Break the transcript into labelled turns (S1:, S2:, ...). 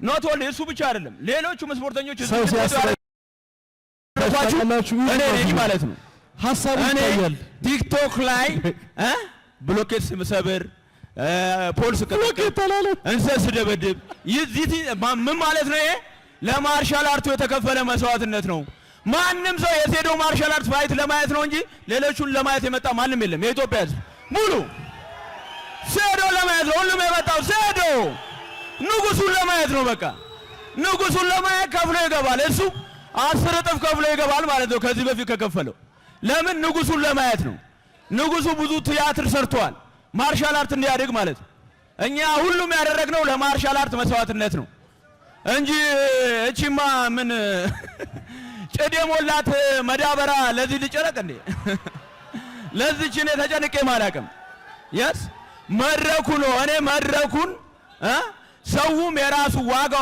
S1: ኖት ኦንሊ እሱ ብቻ አይደለም ሌሎቹም ስፖርተኞች
S2: ሰው ሲያስተላልፋችሁ
S1: እኔ ነኝ ማለት ነው
S2: ሐሳቡ ይታያል
S1: ቲክቶክ ላይ ብሎኬት ስምሰብር ፖሊስ እንሰስ ደበድብ ይዚህ ምን ማለት ነው ይሄ ለማርሻል አርቱ የተከፈለ መስዋዕትነት ነው ማንንም ሰው የሴዶ ማርሻል አርት ፋይት ለማየት ነው እንጂ ሌሎቹን ለማየት የመጣ ማንንም የለም የኢትዮጵያ ሕዝብ ሙሉ ሴዶ ለማየት ነው ሁሉም የመጣው ሴዶ ንጉሱን ለማየት ነው በቃ ንጉሱን ለማየት ከፍሎ ይገባል እሱ 10 እጥፍ ከፍሎ ይገባል ማለት ነው ከዚህ በፊት ከከፈለው ለምን ንጉሱን ለማየት ነው ንጉሱ ብዙ ቲያትር ሰርቷል ማርሻል አርት እንዲያድግ ማለት እኛ ሁሉም ያደረግነው ለማርሻል አርት መስዋዕትነት ነው እንጂ እቺማ ምን ጭድ የሞላት መዳበራ ለዚህ ልጨረቅ እንዴ ለዚህ እኔ ተጨንቄ ማላቀም የስ መድረኩ ነው እኔ መድረኩን ሰውም የራሱ ዋጋው